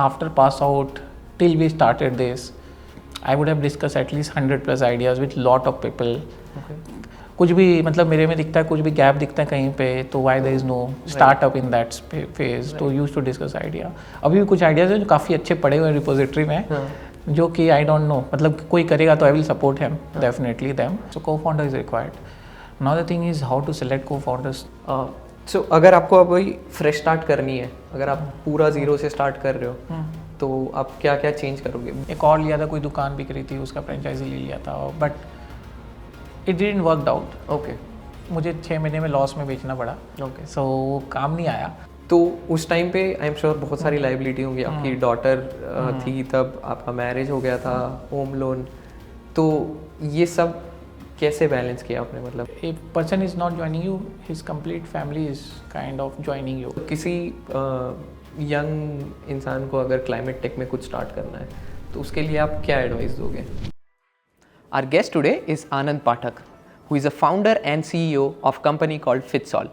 after pass out till we started this, I would have discussed at least 100 plus ideas with lot of people. Okay. कुछ भी मतलब मेरे में दिखता है, कुछ भी गैप दिखता है कहीं पे, तो why there is no startup in that phase, तो यूज टू डिस्कस आइडिया. अभी भी कुछ आइडियाज हैं जो काफ़ी अच्छे पड़े हुए हैं रिपोजिटरी में, जो कि आई डोंट नो, मतलब कोई करेगा तो I will support him definitely them. So co-founder is required. Now the thing is how to select co-founders. So अगर आपको अभी फ्रेश स्टार्ट करनी है, अगर आप पूरा जीरो से स्टार्ट कर रहे हो, तो आप क्या क्या चेंज करोगे? एक और लिया था, कोई दुकान बिक रही थी, उसका फ्रेंचाइजी ले लिया था, but it didn't work out. Okay. मुझे 6 महीने में लॉस में बेचना पड़ा. ओके. सो वो काम नहीं आया. तो उस टाइम पे आई एम श्योर बहुत सारी लाइबिलिटी होंगी. आपकी डॉटर थी, तब आपका मैरिज हो गया था, होम लोन, तो ये सब कैसे बैलेंस किया आपने? मतलब If person is not joining you, his complete family is kind of joining you. किसी यंग इंसान को अगर क्लाइमेट टेक में कुछ स्टार्ट करना है, तो उसके लिए आप क्या एडवाइस दोगे? Our guest today is Anand Pathak, who is a founder and CEO of a company called Fitsol.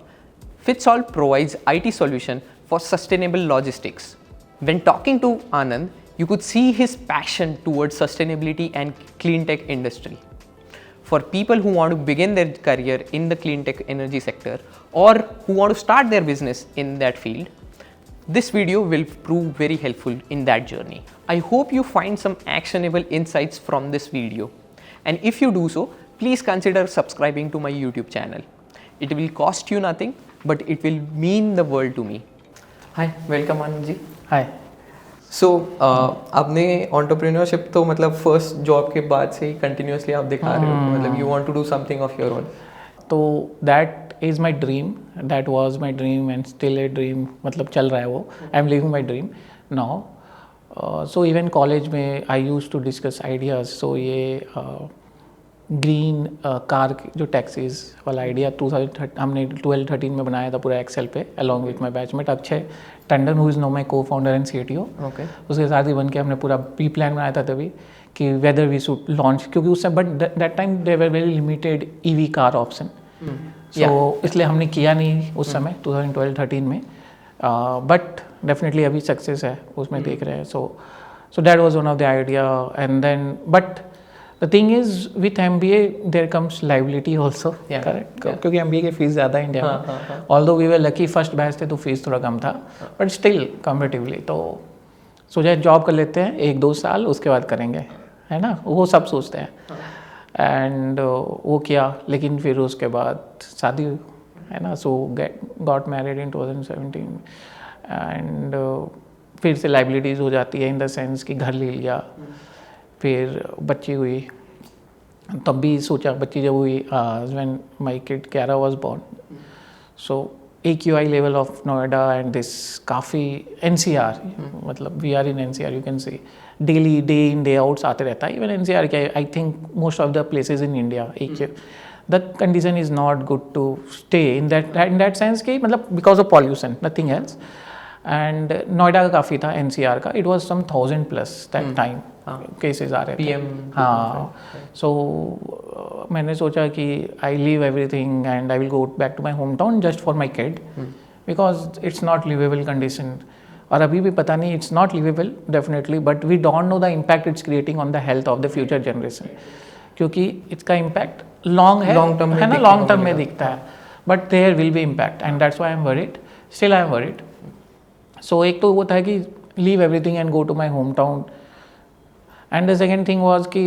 Fitsol provides IT solution for sustainable logistics. When talking to Anand, you could see his passion towards sustainability and clean tech industry. For people who want to begin their career in the clean tech energy sector or who want to start their business in that field, this video will prove very helpful in that journey. I hope you find some actionable insights from this video. And if you do so, please consider subscribing to my YouTube channel. It will cost you nothing, but it will mean the world to me. Hi, welcome Anand ji. Hi. सो आपने entrepreneurship तो मतलब first job के बाद से ही continuously आप दिखा रहे हो, मतलब you want to do something of your own. तो that is my dream, that was my dream and still a dream. मतलब चल रहा है वो. I am living my dream now. So even college में I use to discuss ideas. So ये green car जो taxis वाला आइडिया 2013 हमने 12-13 में बनाया था पूरा एक्सेल पे, along with my batchmate Akshay Tandon, who is know my को फाउंडर एंड CTO. ओके. उसके साथ ही बन के हमने पूरा प्री प्लान बनाया था तभी कि वेदर वी शुड लॉन्च, क्योंकि उससे but that time they were very limited EV car option. So इसलिए हमने किया नहीं उस समय 2012-13 में, बट डेफिनेटली अभी सक्सेस है उसमें देख रहे हैं. So that was one of the idea. And then but the thing is with MBA there comes liability also, correct, क्योंकि MBA की फीस ज़्यादा है इंडिया में. Although we were lucky first batch थे तो फीस थोड़ा कम था, बट स्टिल कंपेरेटिवली तो सोचा जॉब कर लेते हैं 1-2 साल, उसके बाद करेंगे, है ना, वो सब सोचते हैं. एंड वो किया, लेकिन फिर उसके बाद शादी हुई, है ना. सो गॉट मैरिड इन 2017 एंड फिर से लाइबिलिटीज़ हो जाती है इन द सेंस कि घर ले लिया. फिर बच्ची हुई, तब भी सोचा, बच्ची जब हुई when my kid Kiara was born. So AQI level of Noida and this काफ़ी NCR, मतलब we are in NCR, you can see daily day in day outs आते रहता है. इवन NCR के I think most of the places in India the condition is not good to stay in that sense कि मतलब because of pollution, nothing else. And Noida का काफ़ी था, NCR का it was some 1000 plus that time cases आ रहे थे. PM. हाँ. सो मैंने सोचा कि I leave everything and I will go back to my home town just for my kid, because it's not liveable condition. और अभी भी पता नहीं, it's not liveable definitely, but we don't know the impact it's creating on the health of the future generation, क्योंकि इसका impact long है, long term है ना, लॉन्ग टर्म में दिखता है, but there will be impact and that's why I am worried, still I am worried. So एक तो वो था कि leave everything and go to my home town. And the second thing was कि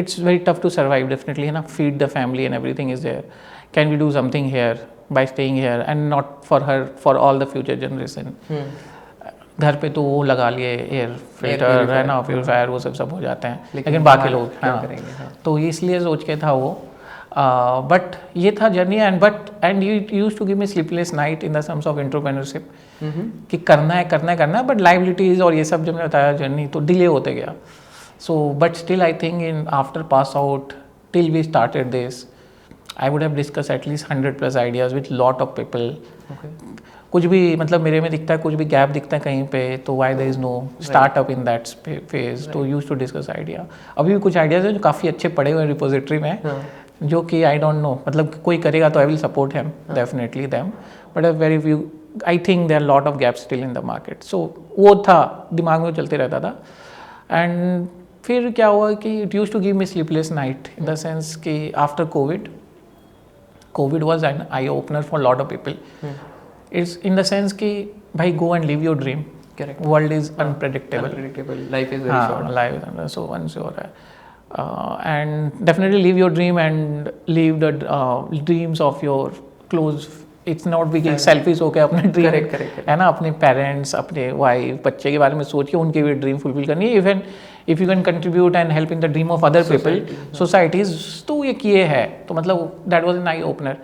it's very tough to survive definitely, है ना, feed the family and everything is there. Can we do something here by staying here and not for her, for all the future generation. घर पे तो वो लगा लिए air filter, है ना, प्योरीफायर, वो सब हो जाते हैं, लेकिन बाकी लोग क्या करेंगे. हाँ. तो इसलिए सोच के था वो. बट ये था journey and you use to give me sleepless night in the terms of entrepreneurship कि करना है, बट लाइबिलिटीज और ये सब जब मैंने बताया जर्नी तो डिले होते गया. So, but still I think in after pass out till we started this, I would have discussed at least 100 plus ideas with lot of people. Okay. कुछ भी मतलब मेरे में दिखता है, कुछ भी गैप दिखता है कहीं पे, तो why there is no startup in that phase, तो use to discuss idea. अभी भी कुछ आइडियाज हैं जो काफ़ी अच्छे पड़े हुए हैं रिपोजिटरी में, जो कि आई डोंट नो, मतलब कोई करेगा तो I will support him definitely them, but very few I think there lot of gaps still in the market. So वो था दिमाग में, चलते रहता था. एंड फिर क्या हुआ कि it use to give me sleepless night in the sense कि after Covid was an eye opener for lot of people. It's in the sense कि भाई go and live your dream. Correct. World is unpredictable. Life is very short. Life so unsure है. And definitely live your dream and live the dreams of your close. It's not be selfish होकर अपने dream है ना, अपने parents, अपने wife, बच्चे के बारे में सोच के उनकी भी ड्रीम फुलफिल करनी है. Even if you can contribute and help in the dream of other people, societies, तो ये किए है. तो मतलब that was an eye opener.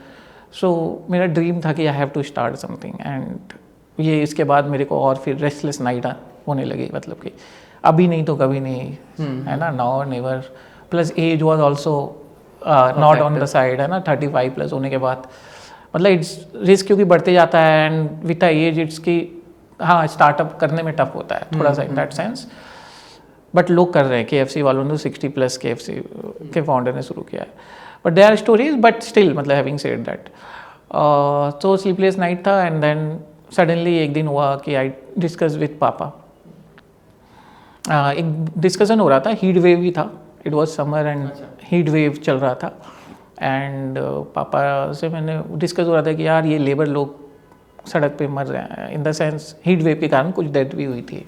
So मेरा ड्रीम था कि I have to start something. And ये इसके बाद मेरे को और फिर रेस्टलेस नाइट होने लगी. मतलब कि अभी नहीं तो कभी नहीं, है ना, नाउ और never. Plus age was also not on the side, है ना. 35 प्लस होने के बाद मतलब इट्स रिस्क क्योंकि बढ़ते जाता है. And with the age it's की हाँ स्टार्टअप करने में टफ होता है थोड़ा सा इन दैट सेंस. बट लोग कर रहे हैं. KFC वालों ने 60+ KFC के फाउंडर ने शुरू किया है. But they are stories, but still मतलब हैविंग सेड दैट. तो स्लीपलेस नाइट था. एंड देन सडनली एक दिन हुआ कि आई डिस्कस विथ पापा. एक डिस्कशन हो रहा था, हीट वेव भी था. It was summer and heat wave चल रहा था. एंड पापा से मैंने डिस्कस हो रहा था कि यार ये लेबर लोग सड़क पे मर रहे हैं. In the sense heat wave के कारण कुछ डेथ भी हुई थी.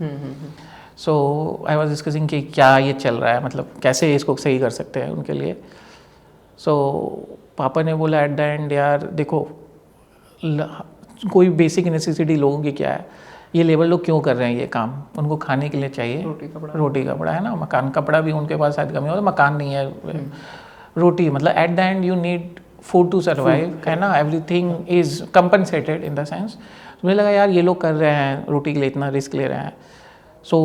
सो आई वॉज डिस्कसिंग कि क्या ये चल रहा है, मतलब कैसे इसको सही कर सकते हैं उनके लिए. सो पापा ने बोला एट द एंड यार देखो कोई बेसिक नेसेसिटी लोगों की क्या है, ये लेबर लोग क्यों कर रहे हैं ये काम, उनको खाने के लिए चाहिए रोटी कपड़ा है ना. मकान कपड़ा भी उनके पास शायद कमी हो, तो मकान नहीं है, रोटी. मतलब at the end you need food to survive, है ना. Everything is compensated in the sense. मुझे लगा यार ये लोग कर रहे हैं रोटी के लिए इतना रिस्क ले रहे हैं. So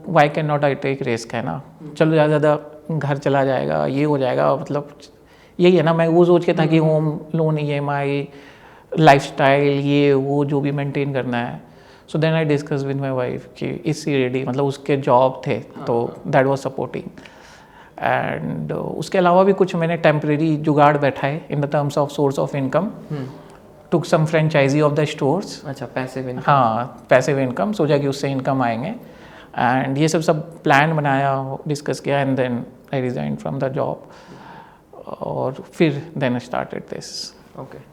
why can not I take risk, है ना. चलो ज़्यादा घर चला जाएगा, ये हो जाएगा. मतलब यही है ना. मैं वो सोच के था कि होम लोन, EMI, लाइफस्टाइल, ये वो जो भी मेंटेन करना है. So then I discuss with my wife कि इज सी रेडी. मतलब उसके जॉब थे तो दैट वाज सपोर्टिंग. एंड उसके अलावा भी कुछ मैंने टेम्परेरी जुगाड़ बैठाए in the terms of source of income. Took some franchisee of the stores. अच्छा, पैसिव इनकम. हाँ, पैसिव इनकम. सोचा कि उससे इनकम आएंगे. एंड ये सब प्लान बनाया, डिस्कस किया. And then I resign from the job. और फिर देन स्टार्टेड दिस. ओके.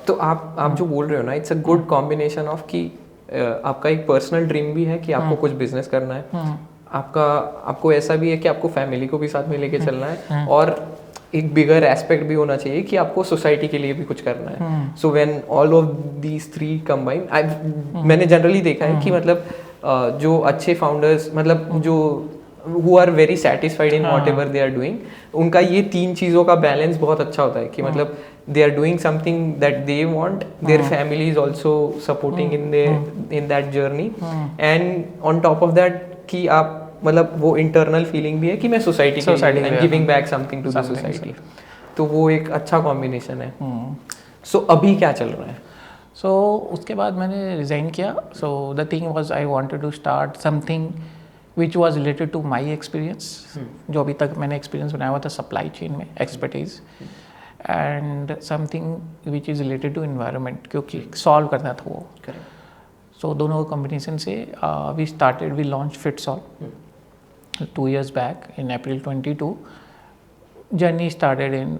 तो आप जो बोल रहे हो ना, it's a good combination of कि आपका एक पर्सनल ड्रीम भी है कि आपको कुछ बिजनेस करना है. आपको ऐसा भी है कि आपको फैमिली को भी साथ में लेके चलना है. और एक बिगर एस्पेक्ट भी होना चाहिए कि आपको सोसाइटी के लिए भी कुछ करना है. So when all of these three combine, मैंने जनरली देखा है कि मतलब जो अच्छे फाउंडर्स, मतलब जो who are very satisfied in whatever they are doing, उनका ये तीन चीज़ों का बैलेंस बहुत अच्छा होता है कि मतलब they are doing something that they want, their family is also supporting in that journey, and on top of that कि आप मतलब वो इंटरनल फीलिंग भी है कि मैं सोसाइटी के लिए and giving back something to the society. तो वो एक अच्छा कॉम्बिनेशन है. सो अभी क्या चल रहा है? सो उसके बाद मैंने रिज़ाइन किया. So the thing was I wanted to start something which was related to my experience. जो अभी तक मैंने एक्सपीरियंस बनाया हुआ था सप्लाई चेन में, expertise, and something which is related to environment, क्योंकि सॉल्व करना था वो. सो दोनों कॉम्बिनेशन से we started, we launch Fitsol 2 years back in April 22. Journey started in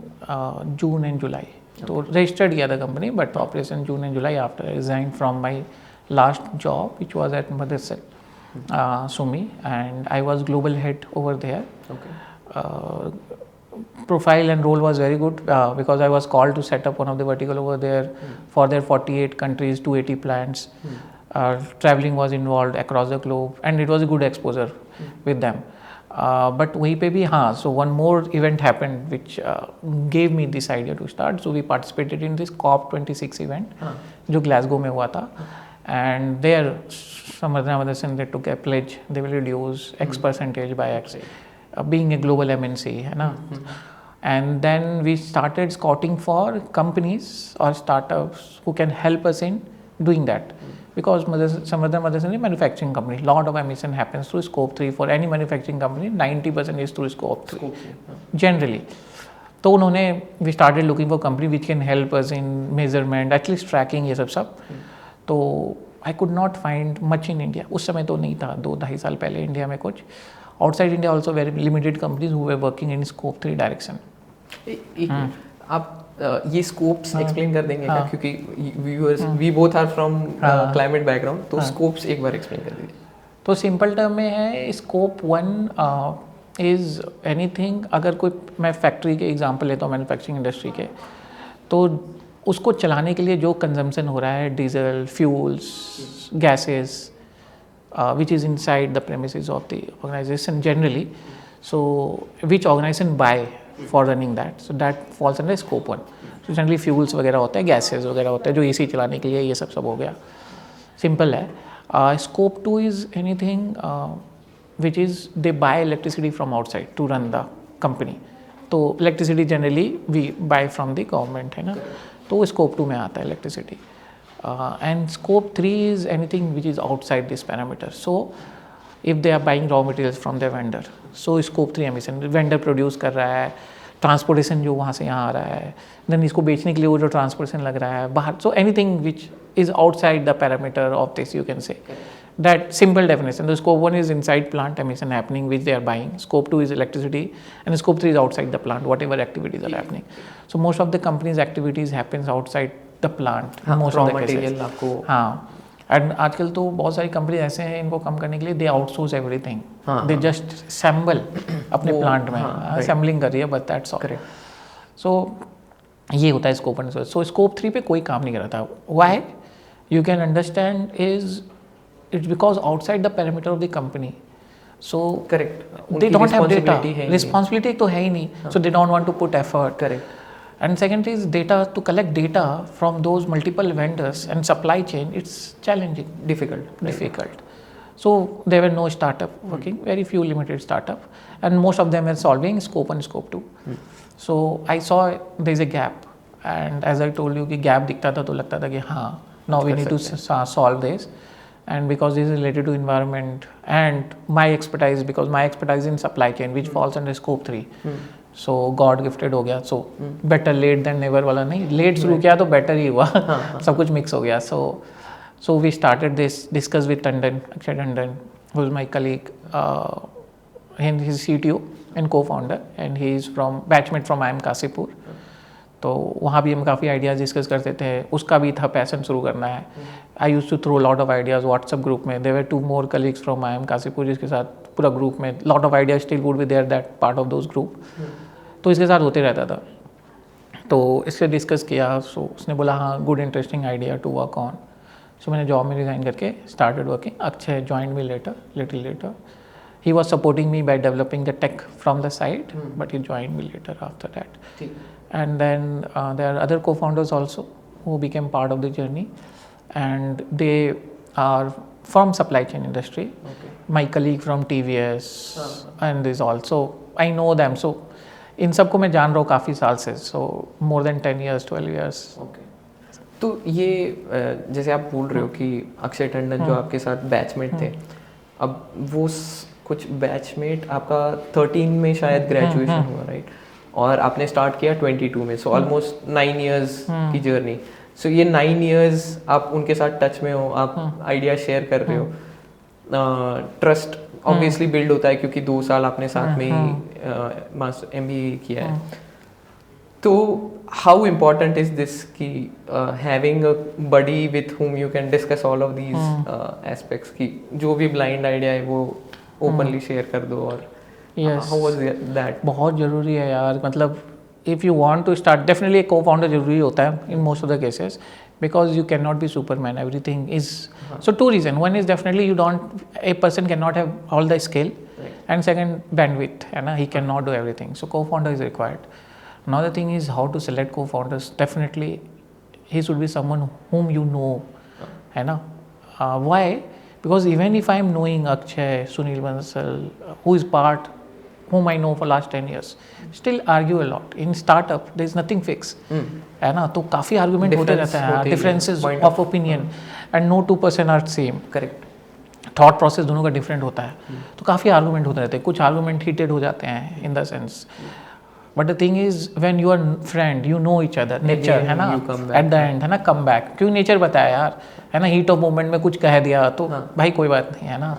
June and July. तो रजिस्टर्ड किया था company, but operation June and July after resign from my last job which was at Motherson Sumi, and I was global head over there. Profile and role was very good because I was called to set up one of the vertical over there for their 48 countries, 280 plants. Traveling was involved across the globe, and it was a good exposure with them. But वहीं पे भी हाँ, so one more event happened which gave me this idea to start. So we participated in this COP26 event जो Glasgow में हुआ था. And there Samadhana Motherson, they took a pledge, they will reduce X percentage by X, being a global MNC, है ना. And then we started scouting for companies or startups who can help us in doing that, because Samadhana Motherson is a manufacturing company. Lot of emission happens through scope 3 for any manufacturing company. 90% is through scope 3 generally. तो उन्होंने we started looking for company which can help us in measurement at least tracking ये सब तो I could not find much in India. उस समय तो नहीं था, 2-2.5 साल पहले इंडिया में कुछ. Outside India also very limited companies who were working in scope 3 direction. आप ये स्कोप्स एक्सप्लेन कर देंगे क्या, क्योंकि viewers we both are from climate background, तो स्कोप्स एक बार एक्सप्लेन कर दीजिए. तो सिंपल टर्म में है, स्कोप 1 इज़ एनीथिंग. अगर कोई मैं फैक्ट्री के एग्जांपल लेता हूँ मैन्युफैक्चरिंग इंडस्ट्री के, तो उसको चलाने के लिए जो कंजम्पशन हो रहा है, diesel, fuels, gases which is inside the premises of the organization generally, so which organization buy for running that, so that falls under scope 1. so generally fuels वगैरह होते हैं, gases वगैरह होते हैं जो AC चलाने के लिए, ये सब हो गया, सिंपल है. Scope 2 is anything which is they buy electricity from outside to run the company. तो electricity generally we buy from the government, है ना, तो scope 2 में आता है electricity. And scope 3 is anything which is outside this parameter. So if they are buying raw materials from their vendor, so scope 3 emission, vendor produce कर रहा है, transportation जो वहाँ से यहाँ आ रहा है, then इसको बेचने के लिए वो जो transportation लग रहा है बाहर, so anything which is outside the parameter of this, you can say. That simple definition. The scope 1 is inside plant emission happening which they are buying. Scope 2 is electricity, and scope 3 is outside the plant, whatever activities are happening. So most of the companies' activities happens outside the plant. Most of the cases. आपको हाँ. And आजकल तो बहुत सारी company ऐसे हैं, इनको कम करने के लिए they outsource everything. They just assemble अपने प्लांट में, असेंबलिंग कर रही है, बट दैट्स ऑल. सो ये होता है स्कोप 1. सो स्कोप 3 पे कोई काम नहीं कर रहा था. Why you can understand is it's because outside the parameter of the company. So correct, they don't have data, responsibility तो है ही नहीं, so they don't want to put effort. Correct. And second is data, to collect data from those multiple vendors and supply chain, it's challenging, difficult. So there were no startup working, very few limited startup, and most of them were solving scope 1, scope 2. So I saw there is a gap, and as I told you कि gap दिखता था तो लगता था कि हाँ, now we need to solve this, and because this is related to environment and my expertise, because my expertise in supply chain which falls under scope 3. So god gifted हो गया. So better late than never वाला नहीं, late शुरू किया तो better ही हुआ. सब कुछ मिक्स हो गया. So we started this, discuss with Tandon, Akshay Tandon, who is my colleague, and he is CTO and co-founder, and he is from batchmate from IIM Kashipur. तो वहाँ भी हम काफ़ी आइडियाज़ डिस्कस करते थे. उसका भी था पैसन शुरू करना है. I use to throw lot of ideas WhatsApp group में. There were 2 more colleagues from IIM Kashipur जिसके साथ पूरा ग्रुप में lot of ideas still would be there that part of those group. तो इसके साथ होते रहता था. तो इससे डिस्कस किया. सो उसने बोला हाँ, good interesting idea to work on. So मैंने जॉब में रिज़ाइन करके started working. Akshay joined me little later. He was supporting me by developing the tech from the side, but he joined me later after that. And then there are other co-founders also who became part of the journey, and they are from supply chain industry. My colleague from TVS and is also, I know them. So इन सबको मैं जान रहा हूँ काफ़ी साल से. So more than 10 years 12 years. Okay. तो ये जैसे आप बोल रहे हो कि अक्षय टंडन जो आपके साथ बैचमेट थे, अब वो कुछ बैचमेट आपका 13 में शायद ग्रेजुएशन हुआ, राइट, और आपने स्टार्ट किया 22 में. सो ऑलमोस्ट 9 years की जर्नी. सो ये 9 years आप उनके साथ टच में हो, आप आइडिया शेयर कर रहे हो, ट्रस्ट ऑब्वियसली बिल्ड होता है क्योंकि 2 साल आपने साथ में ही मास्टर MBA किया है. तो हाउ इम्पोर्टेंट इज दिस कि having a buddy with whom you can discuss all of these aspects, कि जो भी ब्लाइंड आइडिया है वो ओपनली शेयर कर दो. और हाउ वाज दैट? बहुत ज़रूरी है यार. मतलब if you want to start, definitely एक co-founder ज़रूरी होता है in most of the cases, because you cannot be Superman. Everything is so 2 reasons. One is definitely a person cannot have all the skill, and second, bandwidth, and he cannot do everything. So co-founder is required. Another thing is how to select co-founders. Definitely he should be someone whom you know, है ना. Why? Because even if I am knowing Akshay, Sunil Bansal, who is part, whom I know for last 10 years, still argue a lot. In startup, there is nothing fixed, है ना. तो काफ़ी argument होते रहते हैं, differences of opinion, and no 2 person are same. Correct. Thought process दोनों का different होता है. तो काफ़ी आर्गूमेंट होते रहते हैं. कुछ आर्गूमेंट हीटेड हो जाते हैं in the sense. But the thing is when you are friend you know each other nature है ना, एट द एंड है ना, कम बैक क्यों नेचर बताया यार, है ना, हीट ऑफ मोमेंट में कुछ कह दिया तो भाई कोई बात नहीं है ना,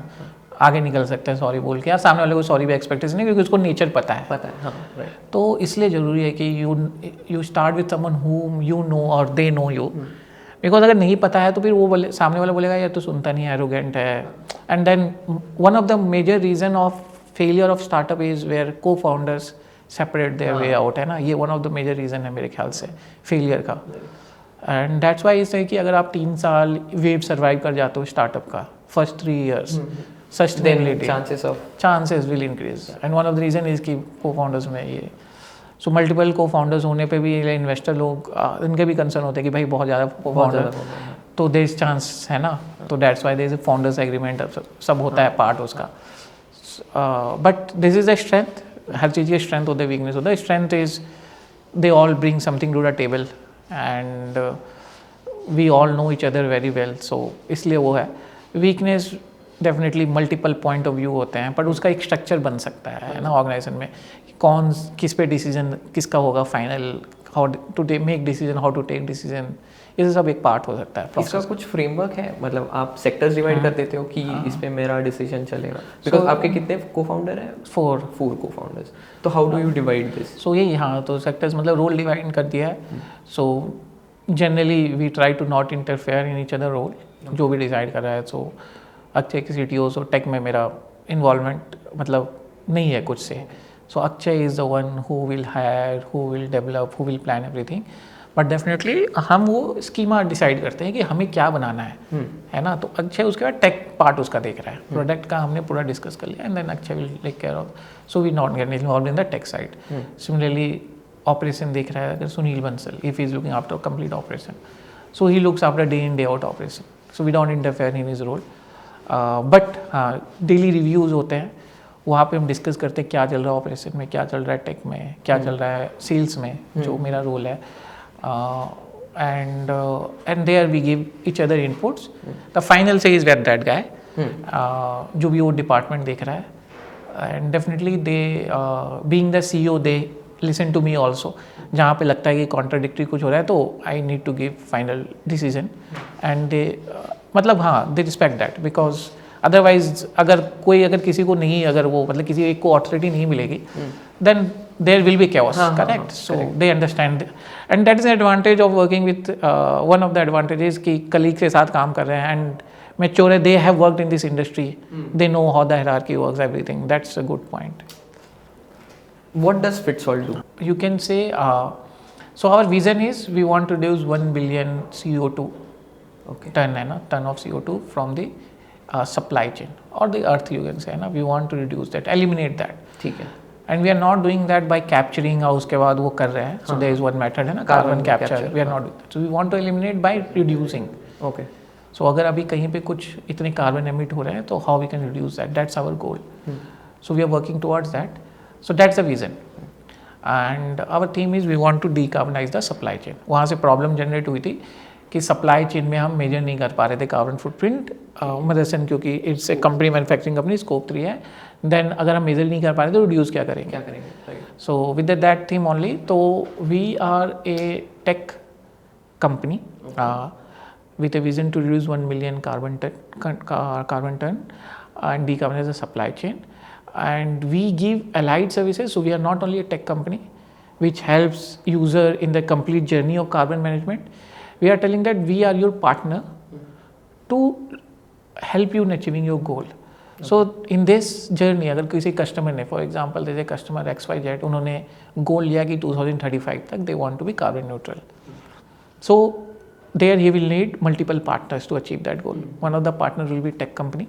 आगे निकल सकते हैं सॉरी बोल के, यार सामने वाले को सॉरी भी एक्सपेक्टेशन नहीं क्योंकि उसको नेचर पता है हाँ, right. तो इसलिए ज़रूरी है कि you start with someone whom you know और दे नो यू, बिकॉज अगर नहीं पता है तो फिर वो बोले, सामने वाला बोलेगा यार तो सुनता नहीं है, एरोगेंट है, and then one of the major reason of failure of startup is where co-founders separate their way out, है ना, ये one of the major reason है मेरे ख्याल से फेलियर का, एंड दैट्स वाई इस है कि अगर आप 3 साल वेव सर्वाइव कर जाते हो स्टार्टअप का first 3 years sustainability chances will increase, and one of the reason is कि co-founders में ये सो मल्टीपल को-फाउंडर्स होने पे भी इन्वेस्टर लोग इनके भी कंसर्न होते हैं कि भाई बहुत ज़्यादा को-फाउंडर तो देयर इज चांस है ना, तो that's why there is a founders agreement सब होता है पार्ट उसका, but this is the strength, हर चीज़ की स्ट्रेंथ होता है वीकनेस होता है, strength is they all bring something to the table and we all know each other very well, so इसलिए वो है। Weakness definitely multiple point of view होते हैं, बट उसका एक स्ट्रक्चर बन सकता है ना ऑर्गेनाइजेशन में, कौन किस पे डिसीजन किसका होगा final, how to make decision, how to take decision, ये सब एक पार्ट हो सकता है। इसका कुछ फ्रेमवर्क है, मतलब आप सेक्टर्स डिवाइड कर देते हो कि इस पे मेरा डिसीजन चलेगा, बिकॉज आपके कितने को-फाउंडर हैं? 4 को-फाउंडर्स, तो how do you divide this? So ये हाँ, तो सेक्टर्स मतलब रोल डिवाइड कर दिया है, so generally we try to not interfere in each other role, जो भी डिसाइड कर रहा है, सो अक्षय की CTO, सो टेक में मेरा इन्वॉल्वमेंट मतलब नहीं है कुछ से, so Akshay is the one who will hire, who will develop, who will plan everything, but definitely हम वो स्कीमा डिसाइड करते हैं कि हमें क्या बनाना है ना, तो अक्षय उसके बाद टेक पार्ट उसका देख रहा है, प्रोडक्ट का हमने पूरा डिस्कस कर लिया, and then Akshay will take care of, so we not get involve in the tech side. Similarly operation देख रहा है अगर Sunil Bansal, if is looking after complete operation, so he looks after day in day out operation, so we don't interfere in his role, but हाँ daily reviews होते हैं, वहाँ पे हम डिस्कस करते हैं क्या चल रहा है ऑपरेशन में, क्या चल रहा है टेक में, क्या चल रहा है सेल्स में, जो मेरा रोल है, and there we give each other inputs, the final say is where that guy, जो भी वो डिपार्टमेंट देख रहा है, and definitely they being the CEO they listen to me also, जहाँ पे लगता है कि कॉन्ट्राडिक्टरी कुछ हो रहा है तो I need to give final decision, and they मतलब हाँ they respect that, because otherwise अगर किसी को नहीं, अगर वो मतलब किसी एक को ऑथोरिटी नहीं मिलेगी, then there will be chaos, correct, so they understand, and that is advantage of working with, one of the advantages कि कलीग के साथ काम कर रहे हैं एंड मैच्योर है, they have worked in this industry, they know how the hierarchy works, everything, that's a good point. What does FitSol do? You can say, so our vision is we want to reduce 1 billion CO2 ton of CO2 from the supply chain or the earth, you can say, ना, we want to reduce that, eliminate that, ठीक है, and we are not doing that by capturing, और उसके बाद वो कर रहे हैं, so there is one method है ना, carbon capture, we are not doing that, so we want to eliminate by reducing, okay, so अगर अभी कहीं पे कुछ इतने कार्बन एमिट हो रहे हैं तो how we can reduce that, that's our goal, so we are working towards that. So that's the vision, and our theme is we want to decarbonize the supply chain. वहाँ से problem generate हुई थी कि supply chain में हम major नहीं कर पा रहे थे कार्बन फुटप्रिंट, मदरसन क्योंकि it's a company, manufacturing company, scope 3 है, देन अगर हम मेजर नहीं कर पा रहे तो रिड्यूस क्या करेंगे, so with that theme only, तो we are a tech company with a vision to reduce 1 million carbon ton and decarbonize the supply chain. And we give allied services, so we are not only a tech company which helps user in the complete journey of carbon management. We are telling that we are your partner to help you in achieving your goal. So in this journey, अगर किसी customer ने, for example जैसे customer XYZ, उन्होंने गोल लिया कि 2035 तक they want to be carbon neutral. So there he will need multiple partners to achieve that goal. One of the partners will be tech company,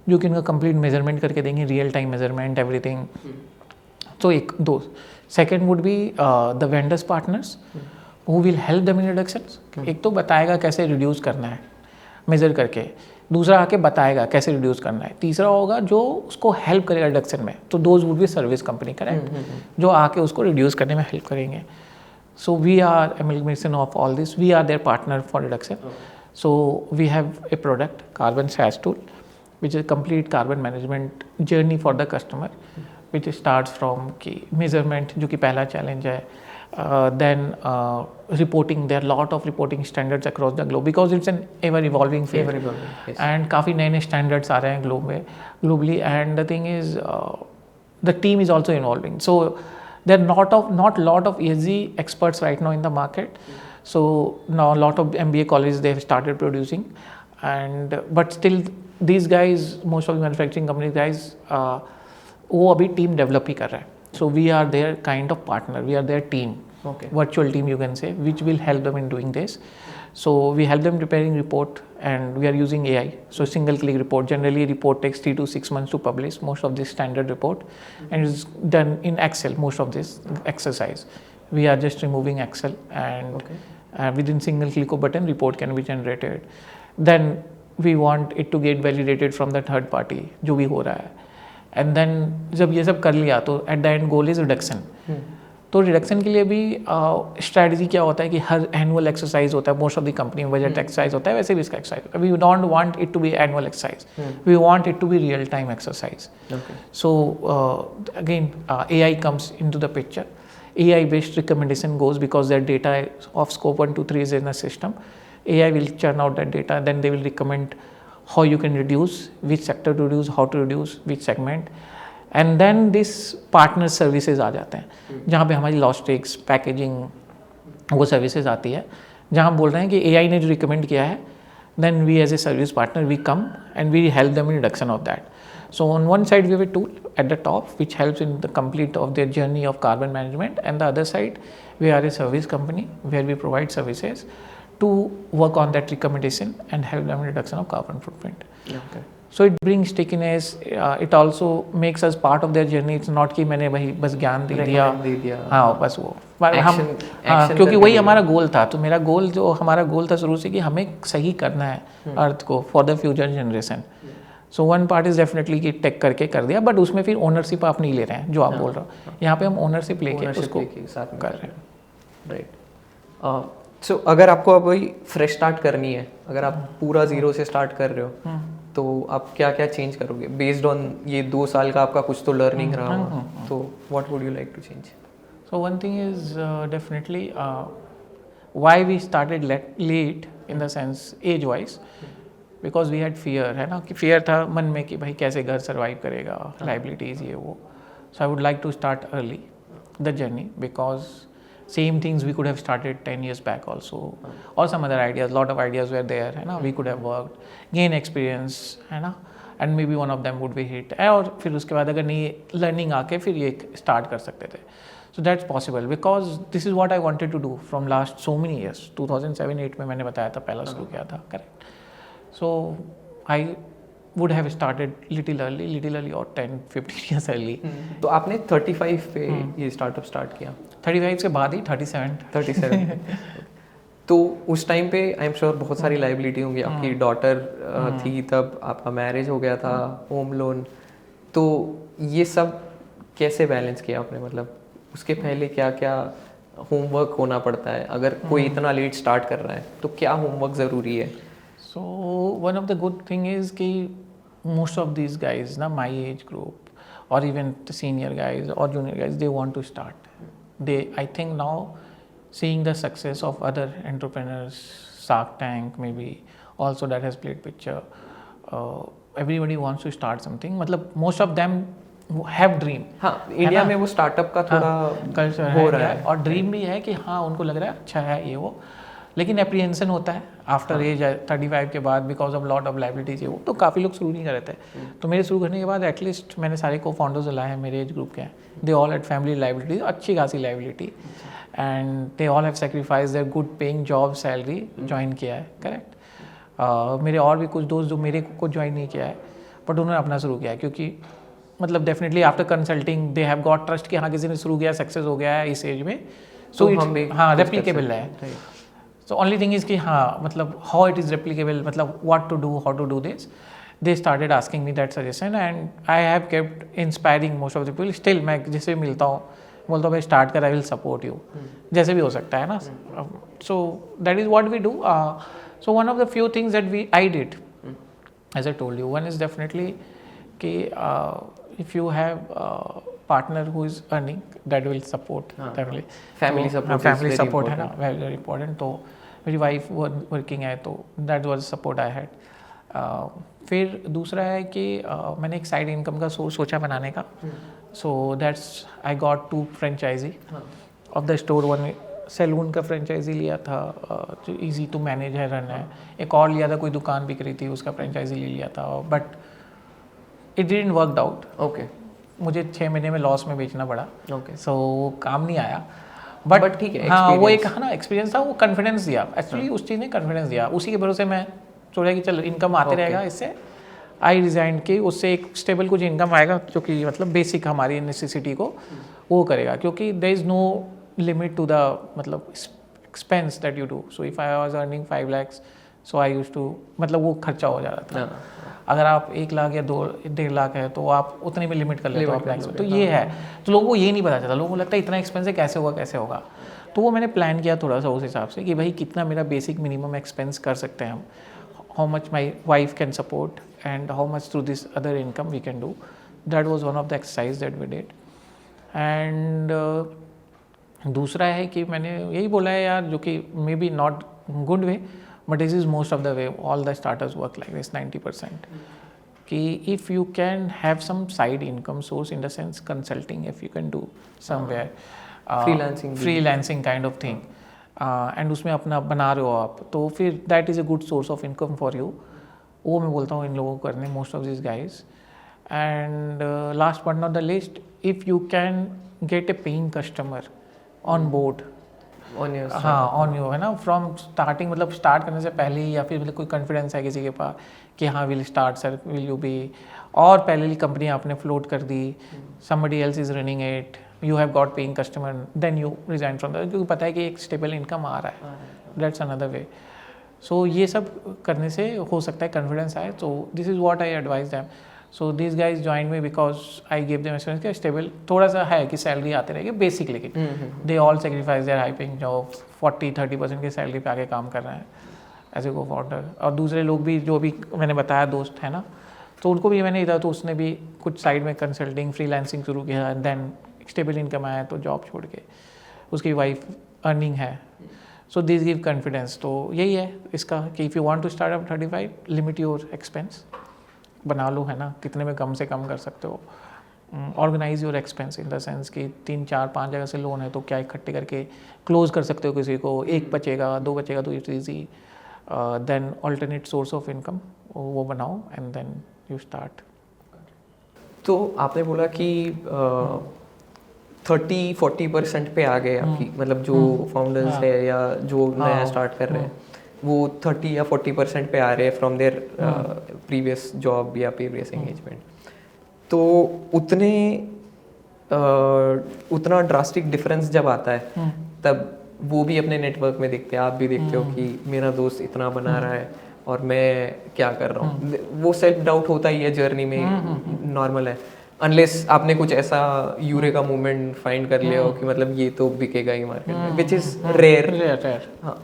जो कि उनका कंप्लीट मेजरमेंट करके देंगे, रियल टाइम मेजरमेंट, एवरीथिंग, तो एक दो. Second would be the vendors partners who will help them in reductions. एक तो बताएगा कैसे रिड्यूस करना है मेजर करके, दूसरा आके बताएगा कैसे रिड्यूस करना है, तीसरा होगा जो उसको हेल्प करेगा रिडक्शन में, तो those would be service company, correct, जो आके उसको रिड्यूस करने में हेल्प करेंगे. So we are amalgamation of all this. We are their partner for reduction. So we have a product, Carbon SaaS tool, which is a complete carbon management journey for the customer. Which starts from कि measurement जो कि पहला challenge है, then reporting, there lot of reporting standards across the globe because it's an ever evolving field and काफ़ी नए नए standards आ रहे हैं globally and the thing is the team is also involving. So there are not lot of ESG experts right now in the market. So now a lot of MBA colleges they have started producing, and but still these guys, most of the manufacturing company guys, वो अभी team develop ही कर रहे हैं. So we are their kind of partner, we are their team, virtual team you can say, which will help them in doing this. So we help them preparing report and we are using AI. So single click report, generally report takes 3 to 6 months to publish most of this standard report and it's done in Excel, most of this exercise. We are just removing Excel and within single click of button report can be generated. Then we want it to get validated from the third party जो भी हो रहा है. And then जब ये सब कर लिया तो at the end goal is reduction. तो रिडक्शन के लिए भी स्ट्रैटेजी क्या होता है कि हर एनुअल एक्सरसाइज होता है, मोस्ट ऑफ द कंपनी में बजट एक्सरसाइज होता है, वैसे भी इसका एक्सरसाइज होता है. We don't want it to be annual exercise, we want it to be real time exercise. So again AI comes into the picture. AI based recommendation goes because their data of scope 1 to 3 is in the system. AI will churn out that data, then they will recommend how you can reduce, which sector to reduce, how to reduce, which segment. And then this partner services आ जाते हैं जहाँ पे हमारी logistics, packaging वो services आती है, जहाँ हम बोल रहे हैं कि AI ने जो रिकमेंड किया है, then we as a service partner we come and we help them in reduction of that. So on one side we have a tool at the top which helps in the complete of their journey of carbon management, and the other side we are a service company where we provide services to work on that recommendation and help them in reduction of carbon footprint. Okay. So it brings stickiness. It also makes us part of their journey. It's not कि मैंने भाई बस ज्ञान दे दिया, हाँ बस वो हम क्योंकि वही हमारा गोल था. तो मेरा गोल जो हमारा गोल था शुरू से कि हमें सही करना है अर्थ को for the future generation. So one part is definitely कि टेक करके कर दिया, बट उसमें फिर ओनरशिप आप नहीं ले रहे हैं जो आप बोल रहे हो. यहाँ पे हम ओनरशिप लेके उसको कर रहे हैं. राइट. सो अगर आपको अब वही फ्रेश स्टार्ट करनी है, अगर आप पूरा जीरो से स्टार्ट कर रहे हो तो आप क्या क्या चेंज करोगे बेस्ड ऑन ये 2 साल का आपका कुछ तो लर्निंग रहा होगा, तो what would you like to change? So one thing is definitely why we started late in the sense age wise, because we had fear, है ना, कि फियर था मन में कि भाई कैसे घर सर्वाइव करेगा, लाइबिलिटीज़ ये वो. So I would like to start early the journey because same things we could have started 10 years back also, or some other ideas, lot of ideas were there, है ना, we could have worked, gain experience, है ना, and maybe one of them would be hit, और फिर उसके बाद अगर नहीं learning आके फिर ये start कर सकते थे. So that's possible because this is what I wanted to do from last so many years. 2007-8 में मैंने बताया था पहला शुरू किया था, correct. So I would have started little early or 10-15 years early. तो आपने 35 पे ये स्टार्टअप स्टार्ट किया? 35 के बाद ही 37. तो उस टाइम पे आई एम श्योर बहुत सारी लाइबिलिटी होंगी. आपकी डॉटर थी तब, आपका मैरिज हो गया था, होम लोन, तो ये सब कैसे बैलेंस किया आपने? मतलब उसके पहले क्या क्या होमवर्क होना पड़ता है अगर कोई इतना लेट स्टार्ट कर रहा है, तो क्या होमवर्क ज़रूरी है? So one of the good thing is कि most of these guys, ना my age group or even the senior guys or junior guys, they want to start. I think now seeing the success of other entrepreneurs, Shark Tank maybe also that has played picture. Everybody wants to start something. मतलब most of them have dream. हाँ, India में वो startup का थोड़ा culture हो रहा है और ड्रीम भी है कि हाँ उनको लग रहा है अच्छा है ये वो, लेकिन एप्रीहेंशन होता है आफ्टर एज 35 के बाद because of lot of liabilities ये वो, तो काफ़ी लोग शुरू नहीं कर रहे थे. तो मेरे शुरू करने के बाद एटलीस्ट मैंने सारे को फाउंडर्स लाए हैं मेरे एज ग्रुप के हैं, they all had family liabilities, अच्छी खासी liability, and they all have sacrifice there good paying job salary join किया है, करेक्ट. मेरे और भी कुछ दोस्त जो मेरे को ज्वाइन नहीं किया है बट उन्होंने अपना शुरू किया है, क्योंकि मतलब definitely after consulting they have got trust कि हाँ किसी ने शुरू किया, सक्सेस हो गया है इस एज में, सो इट्स हाँ रेप्लिकेबल है. So only thing is कि हाँ मतलब how it is replicable, मतलब what to do, how to do this. They started asking me that suggestion and I have kept inspiring most of the people. Still मैं जिससे मिलता हूँ बोलता हूँ भाई start कर, I will support you. जैसे भी हो सकता है ना. So that is what we do. So one of the few things that I did, as I told you, one is definitely कि if you have partner who is earning, that will support definitely. Family तो, support is family very support है important. ना, very important. तो मेरी wife working है, तो that was support I had. फिर दूसरा है कि मैंने एक साइड इनकम का सोर्स सोचा बनाने का. So that's I got 2 franchisee of the store. One salon का फ्रेंचाइजी लिया था जो इजी टू मैनेज है, रन है. एक और लिया था, कोई दुकान बिक रही थी, उसका फ्रेंचाइजी ले लिया था, but it didn't work out. Okay. मुझे 6 महीने में लॉस में बेचना पड़ा. ओके. सो काम नहीं आया. बट ठीक है, हाँ, वो एक experience. है ना एक्सपीरियंस था, वो कॉन्फिडेंस दिया. एक्चुअली उस चीज़ ने कॉन्फिडेंस दिया. उसी के भरोसे मैं सोचा कि चलो इनकम आते रहेगा इससे. आई रिजाइन की, उससे एक स्टेबल कुछ इनकम आएगा जो कि मतलब बेसिक हमारी नेसेसिटी को वो करेगा, क्योंकि there is no limit to the मतलब expense that you do. So if I was earning 5 lakhs, so I used to मतलब वो खर्चा हो जा रहा था. अगर आप 1 लाख या 2-1.5 लाख है तो आप उतने में लिमिट कर लेते हो अपने एक्सपेंस. तो ये है. तो लोगों को ये नहीं पता चलता. लोगों को लगता है इतना एक्सपेंस है, कैसे होगा. तो वो मैंने प्लान किया थोड़ा सा उस हिसाब से कि भाई कितना मेरा बेसिक मिनिमम एक्सपेंस कर सकते हैं हम, how much my wife can support and how much through this other income we can do. That was one of the exercise that we did. एंड दूसरा है कि मैंने यही बोला है यार, जो कि may be not good way, but this is most of the way. All the starters work like this, 90%. कि if you can have some side income source, in the sense consulting, if you can do somewhere, freelancing kind of thing, and उसमें अपना बना रहे हो आप, तो फिर that is a good source of income for you. वो मैं बोलता हूँ इन लोगों को करने, most of these guys. And last but not the least, if you can get a paying customer on board, हाँ ऑन यू है ना, फ्रॉम स्टार्टिंग, मतलब स्टार्ट करने से पहले ही, या फिर मतलब कोई कॉन्फिडेंस है किसी के पास कि हाँ will start sir, will you be, और पहले ही कंपनी आपने फ्लोट कर दी, somebody else is running it, you have got paying customer, then you resign from that, क्योंकि पता है कि एक स्टेबल इनकम आ रहा है. That's another way. सो ये सब करने से हो सकता है कॉन्फिडेंस आए. तो this is what I advise them. So this guys join me because I give them experience कि स्टेबल थोड़ा सा है कि सैलरी आते रहेगी बेसिक, लेकिन they all sacrifice their high paying job, 40-30% की सैलरी पे आके काम कर रहे हैं एज ए को फाउंडर. और दूसरे लोग भी जो भी मैंने बताया दोस्त है ना, तो उनको भी मैंने इधर, तो उसने भी कुछ साइड में कंसल्टिंग फ्रीलांसिंग शुरू किया, एंड देन स्टेबल इनकम आया तो जॉब छोड़ के उसकी वाइफ अर्निंग है. So this give confidence. तो यही है इसका कि if you want to start up 35, limit your expense, बना लो है ना, कितने में कम से कम कर सकते हो. Organize your expense in the sense कि 3-4-5 जगह से लोन है तो क्या इकट्ठे करके क्लोज कर सकते हो किसी को, 1 बचेगा 2 बचेगा तो it's easy. Then alternate source of income वो बनाओ एंड देन यू स्टार्ट. तो आपने बोला कि 30-40% पे आ गए आपकी, मतलब जो फाउंडर्स है या जो नया स्टार्ट कर रहे हैं, वो 30 या 40% पे आ रहे हैं फ्रॉम देयर प्रीवियस जॉब या प्रीवियस एंगेजमेंट. तो उतना ड्रास्टिक डिफरेंस जब आता है तब वो भी अपने नेटवर्क में देखते हैं, आप भी देखते हो कि मेरा दोस्त इतना बना रहा है और मैं क्या कर रहा हूँ. वो सेल्फ डाउट होता ही है जर्नी में, नॉर्मल है, अनलेस आपने कुछ ऐसा यूरेका मूवमेंट फाइंड कर लिया हो कि मतलब ये तो बिकेगा ही मार्केट में, विच इज़ रेयर. हाँ.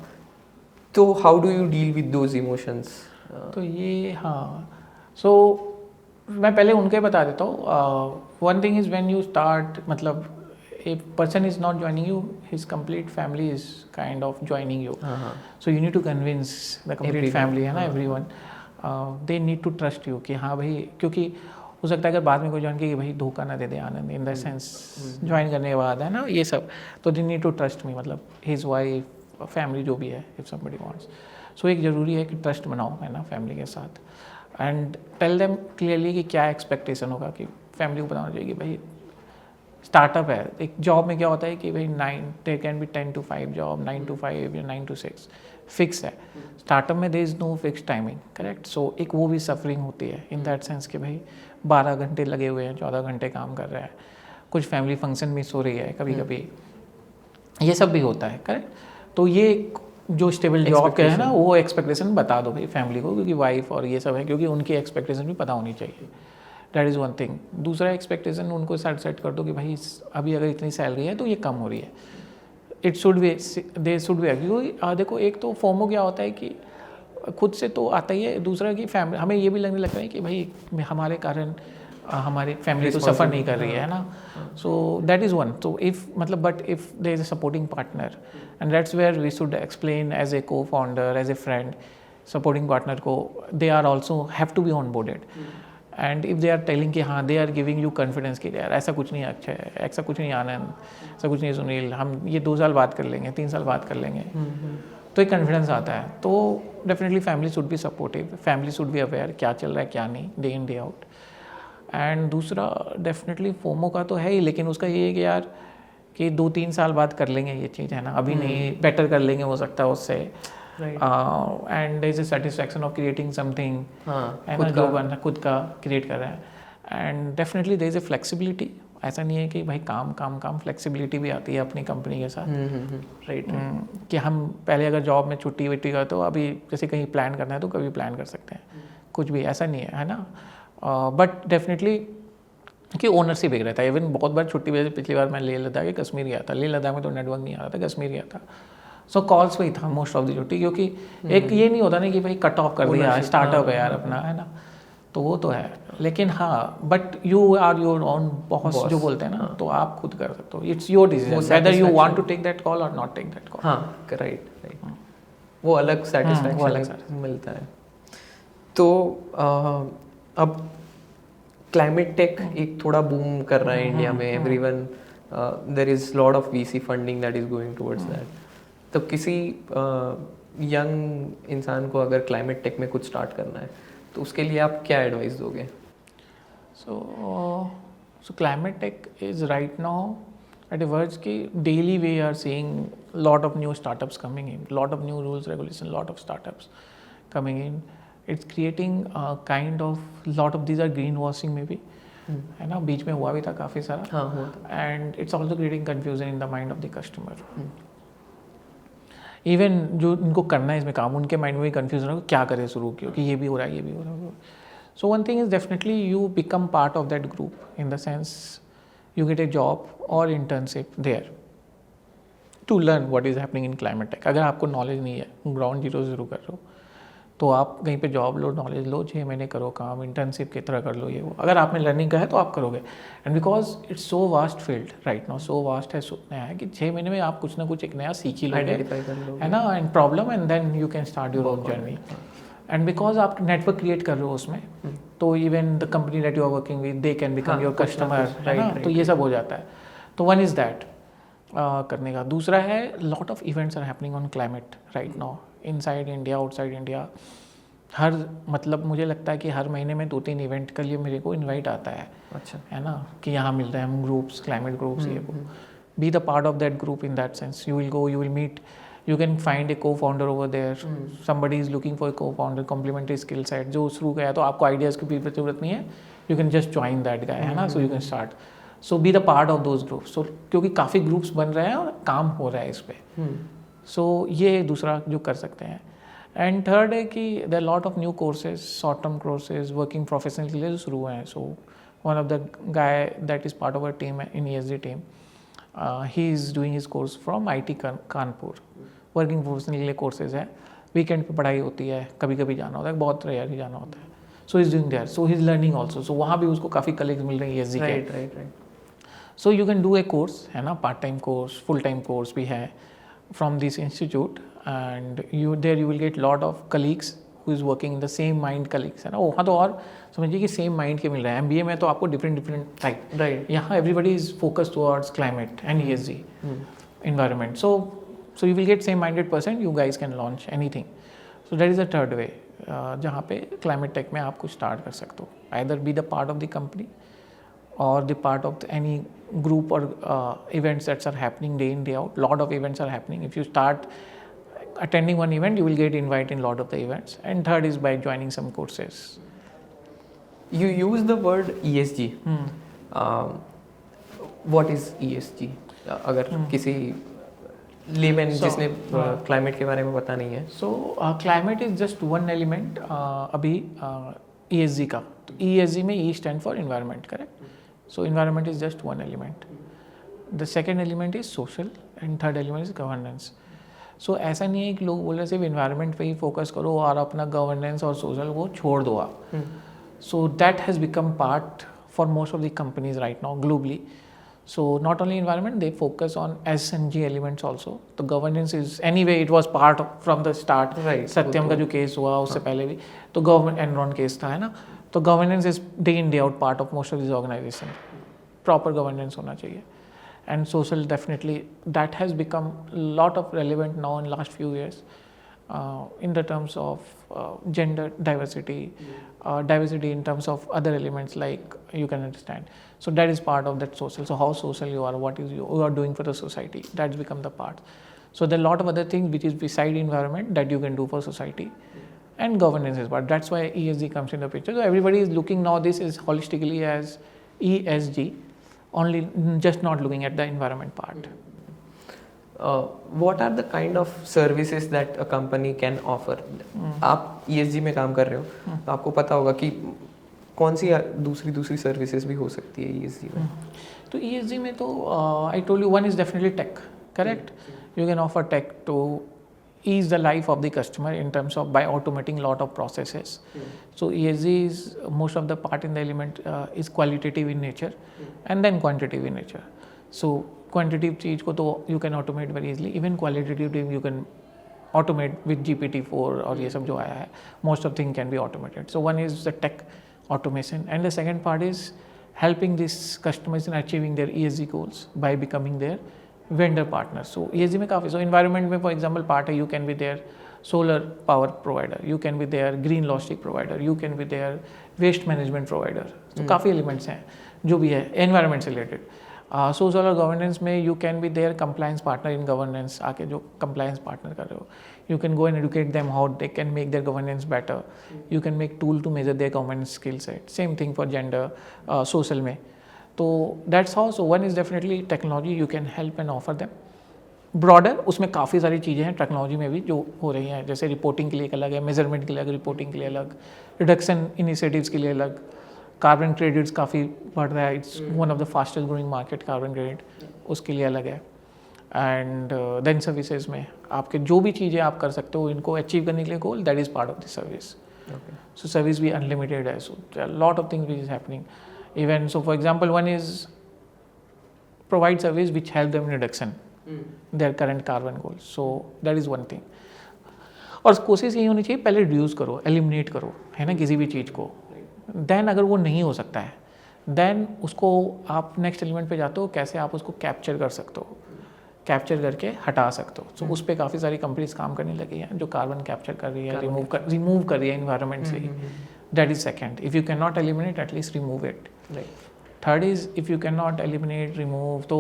तो how do you deal with those emotions? तो ये हाँ, सो मैं पहले उनके बता देता हूँ. One thing is when you start, मतलब a person is not joining you, his complete family is kind of joining you. So you need to convince the complete family, है ना, everyone. They need to trust you कि हाँ भाई, क्योंकि हो सकता है अगर बाद में कोई ज्वाइन किया कि भाई धोखा ना दे दे आनंद, इन द सेंस ज्वाइन करने के बाद है ना ये सब. तो they need to trust me, मतलब his wife, फैमिली जो भी है, if somebody wants. So एक ज़रूरी है कि ट्रस्ट बनाओ है ना फैमिली के साथ, एंड टेल देम क्लियरली कि क्या एक्सपेक्टेशन होगा, कि फैमिली को बताना चाहिए कि भाई स्टार्टअप है. एक जॉब में क्या होता है कि भाई 9 can be 10 to 5 job, 9 to 5 या 9 to 6 फिक्स है. स्टार्टअप में there is no fix timing, correct. So एक वो भी सफरिंग होती है इन दैट सेंस कि भाई 12 घंटे लगे हुए हैं, 14 घंटे काम कर रहे हैं, कुछ फैमिली फंक्शन मिस हो रही है कभी कभी, ये सब भी होता है, करेक्ट. तो ये जो स्टेबल जॉब का है ना, वो एक्सपेक्टेशन बता दो भाई फैमिली को, क्योंकि वाइफ और ये सब है, क्योंकि उनकी एक्सपेक्टेशन भी पता होनी चाहिए. That is one thing. दूसरा एक्सपेक्टेशन उनको सेट कर दो कि भाई अभी अगर इतनी सैलरी है तो ये कम हो रही है, it should be, they should be. क्योंकि देखो एक तो फोमो क्या होता है कि खुद से तो आता ही है, दूसरा कि फैमिली, हमें ये भी लगने लगता है कि भाई हमारे कारण हमारी फैमिली तो सफ़र नहीं कर रही है ना. So that is one. तो इफ़ मतलब but if there is a supporting partner and that's where we should explain as a co founder as a friend supporting partner को they are also have to be onboarded. And if they are telling कि हाँ they are giving you confidence कि यार ऐसा कुछ नहीं है अक्षय, ऐसा कुछ नहीं आनंद, ऐसा कुछ नहीं सुनील, हम ये 2 साल बात कर लेंगे, 3 साल बात कर लेंगे, तो एक कॉन्फिडेंस आता है. तो definitely family should be supportive, family should be aware क्या चल रहा है क्या नहीं day in day out. And दूसरा डेफिनेटली फोमो का तो है ही, लेकिन उसका ये है कि यार कि 2-3 साल बाद कर लेंगे ये चीज़ है ना, अभी नहीं, बेटर कर लेंगे हो सकता है उससे. And there is a satisfaction of creating something है ना, जो बन खुद का क्रिएट कर रहे हैं. And definitely there is a flexibility. ऐसा नहीं है कि भाई काम काम काम, फ्लेक्सिबिलिटी भी आती है अपनी कंपनी के साथ. राइट. कि हम पहले अगर जॉब में छुट्टी वट्टी का तो अभी जैसे कहीं प्लान करना है तो कभी प्लान कर सकते हैं, कुछ भी ऐसा नहीं है ना. बट डेफिनेटली कि ओनरशिप एक रहता है. इवन बहुत बार छुट्टी वजह से पिछली बार मैं लेह लद्दाख या कश्मीर गया था. लेह लद्दाख में तो नेटवर्क नहीं आ रहा था, कश्मीर गया था. सो कॉल्स पे ही था मोस्ट ऑफ द छुट्टी, क्योंकि एक ये नहीं होता ना कि भाई कट ऑफ कर दिया स्टार्टअप है यार अपना है ना, तो वो तो है. लेकिन हाँ but you are your own boss जो बोलते हैं ना, तो आप खुद कर सकते हो. It's your decision whether you want to take that call और नॉट टेक दैट कॉल. हाँ राइट राइट. वो अलग सेटिस्फैक्शन मिलता है. तो अब क्लाइमेट टेक एक थोड़ा बूम कर रहा है इंडिया में. Everyone there is lot of VC funding that is going towards that. तो किसी यंग इंसान को अगर क्लाइमेट टेक में कुछ स्टार्ट करना है तो उसके लिए आप क्या एडवाइस दोगे? So climate tech is right now at a verge कि daily we are seeing lot of new startups coming in, lot of new rules regulation, lot of startups coming in. It's creating a kind of lot of these are greenwashing maybe है ना, बीच में हुआ भी था काफ़ी सारा. हाँ हुआ था. And it's also creating confusion in the mind of the customer. Even जो इनको करना है इसमें काम, उनके माइंड में भी कन्फ्यूजन हो क्या करें शुरू, क्योंकि ये भी हो रहा है ये भी हो रहा है. So one thing is definitely you become part of that group in the sense you get a job और internship there to learn what is happening in climate tech. अगर आपको नॉलेज नहीं है, ग्राउंड जीरो से शुरू कर रहे हो, तो आप कहीं पे जॉब लो, नॉलेज लो, 6 महीने करो काम, इंटर्नशिप की तरह कर लो ये वो. अगर आप में लर्निंग का है तो आप करोगे. And because it's so vast field right now, so vast है, सो नया है कि 6 महीने में आप कुछ ना कुछ एक नया सीख ही लोगे है ना, and problem and then you can start your own journey. And because आप नेटवर्क क्रिएट कर रहे हो उसमें, तो even the company that you are working with they can become your customer है ना. तो ये सब हो जाता है. तो वन इज़ दैट करने का. दूसरा है lot of events are happening on climate right now inside India outside India. हर मतलब मुझे लगता है कि हर महीने में 2-3 इवेंट के लिए मेरे को इनवाइट आता है. अच्छा है ना, कि यहाँ मिल रहे हैं हम ग्रुप्स, क्लाइमेट ग्रुप्स, ये वो. Be the part of that group in that sense. You will go, you will meet, you can find a co-founder over there. Somebody is looking for a co-founder, complementary skill set. जो शुरू गया तो आपको ideas की भी जरूरत नहीं है, you can just join that guy है ना, so you can start. So be the part of those groups. So क्योंकि काफ़ी ग्रुप्स बन रहे हैं और काम हो रहा है इस पर. So ये दूसरा जो कर सकते हैं. एंड थर्ड है कि there lot of new courses, short term courses working professional के लिए जो शुरू हुए हैं. So one of the guy that is part of our team in ESG team, he is doing his course from IT Kanpur. Working professional के लिए courses है, weekend पे पढ़ाई होती है, कभी कभी जाना होता है, बहुत रेयर ही जाना होता है. So is doing there, so he is learning also. So वहाँ भी उसको काफ़ी कलीग्स मिल रहे हैं ESG के. Right. So you can do a course है ना, part time course, full time course भी है from this institute. And you there you will get lot of colleagues who is working in the same mind colleagues है ना. वहाँ तो और समझिए कि सेम माइंड के मिल रहे हैं. MBA में तो आपको डिफरेंट टाइप, राइट. यहाँ everybody is focused towards climate and ESG environment. So you will get same-minded person. You guys can launch anything. So that is the third way जहाँ पे climate tech में आप कुछ start कर सकते हो. Either be the part of the company or the part of any group or events that are happening day in day out. Lot of events are happening. If you start attending one event, you will get invited in lot of the events. And third is by joining some courses. You use the word ESG. What is ESG? अगर किसी layman जिसने climate के बारे में पता नहीं है. So climate is just one element अभी ESG का. तो ESG में E stand for environment, correct. So environment is just one element. The second element is social and third element is governance. So ऐसा नहीं है कि लोग बोल रहे सिर्फ इन्वायरमेंट पे ही फोकस करो और अपना गवर्नेंस और सोशल वो छोड़ दो आप. So that has become part for most of the companies right now globally. So not only environment, they focus on S and G elements also. The governance is anyway it was part of from the start. Right. सत्यम का जो case हुआ उससे पहले भी तो government Enron case था है ना. तो governance is day in day out part of most of this organisation. Proper governance होना चाहिए. And social, definitely that has become a lot of relevant now in last few years in the terms of gender diversity, diversity in terms of other elements like you can understand. So that is part of that social. So how social you are, what is you are doing for the society, that's become the part. So there are a lot of other things which is beside environment that you can do for society, and governance is part. That's why ESG comes in the picture. So everybody is looking now this is holistically as ESG. Only just not looking at the environment part. What are the kind of services that a company can offer? आप ESG में काम कर रहे हो तो आपको पता होगा कि कौन सी दूसरी सर्विसेज भी हो सकती है ESG में. तो ESG में तो I told you one is definitely tech, correct? You can offer tech to ease the life of the customer in terms of by automating lot of processes. So ESG is most of the part in the element is qualitative in nature and then quantitative in nature. So quantitative चीज को तो you can automate very easily. Even qualitative you can automate with GPT-4 और ये सब जो आया है. Most of things can be automated. So one is the tech automation and the second part is helping these customers in achieving their ESG goals by becoming their vendor partner. So ESG में काफ़ी so environment में for example part है you can be their solar power provider, you can be their green logistic provider, you can be their waste management provider. तो काफ़ी elements हैं जो भी है environment से related. Social और governance में you can be their compliance partner in governance. आके जो compliance partner कर रहे हो you can go and educate them how they can make their governance better. You can make tool to measure their governance skill set. Same thing for gender social में. तो that's how. So one is definitely technology you can help and offer them. Broader उसमें काफ़ी सारी चीज़ें हैं technology में भी जो हो रही हैं जैसे रिपोर्टिंग के लिए एक अलग है, मेजरमेंट के लिए अलग, रिपोर्टिंग के लिए अलग, रिडक्शन इनिशिएटिव्स के लिए अलग, कार्बन क्रेडिट्स काफ़ी बढ़ रहा है. It's one of the fastest growing market carbon credit, उसके लिए अलग है. एंड देन सर्विसेज में आपके जो भी चीज़ें आप कर सकते हो इनको अचीव करने के लिए goal that is part of the service. So service भी अनलिमिटेड है. So lot of things which is happening. Even so, for example, one is provide service which help them in reduction their current carbon goals. So that is one thing. और कोशिश यही होनी चाहिए पहले reduce करो, eliminate करो, है ना, किसी भी चीज़ को. देन अगर वो नहीं हो सकता है देन उसको आप नेक्स्ट एलिमेंट पे जाते हो कैसे आप उसको कैप्चर कर सकते हो, कैप्चर करके हटा सकते हो. सो उस पर काफ़ी सारी कंपनीज काम करने लगी हैं जो कार्बन कैप्चर कर रही है, रिमूव कर रही है इन्वायरमेंट से. That is second. If you cannot eliminate, at least remove it. Right. Third is if you cannot eliminate, remove, तो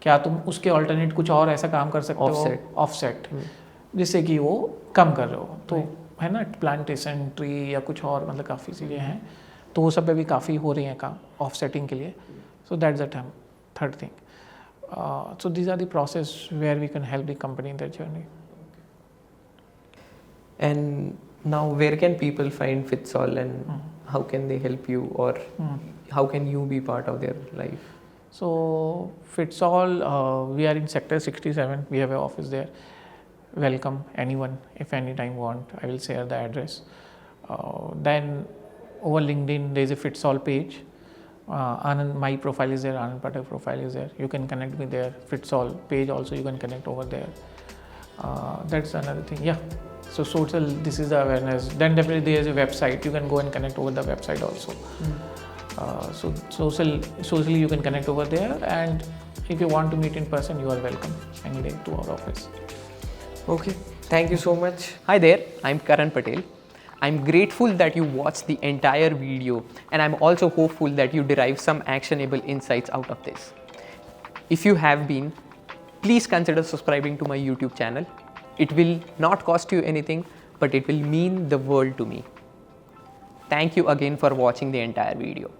क्या तुम उसके alternate कुछ और ऐसा काम कर सकते हो? Offset. जिससे कि वो कम कर रहे हो. तो है ना प्लांटेशन, ट्री या कुछ और मतलब काफ़ी चीज़ें हैं. तो वो सब पे भी काफ़ी हो रही हैं काम ऑफसेटिंग के लिए. So that's the third thing. So these are the process where we can help the company in their journey. And now where can people find Fitsol and how can they help you or how can you be part of their life? So Fitsol, we are in sector 67. We have an office there. Welcome anyone if anytime want. I will share the address. Then over LinkedIn there is a Fitsol page. Anand, my profile is there. Anand Pathak profile is there. You can connect with their Fitsol page also. You can connect over there. That's another thing. Yeah. So social, this is the awareness. Then definitely there is a website. You can go and connect over the website also. So socially you can connect over there. And if you want to meet in person, you are welcome any day to our office. Okay. Thank you so much. Hi there. I'm Karan Patel. I'm grateful that you watched the entire video, and I'm also hopeful that you derive some actionable insights out of this. If you have been, please consider subscribing to my YouTube channel. It will not cost you anything, but it will mean the world to me. Thank you again for watching the entire video.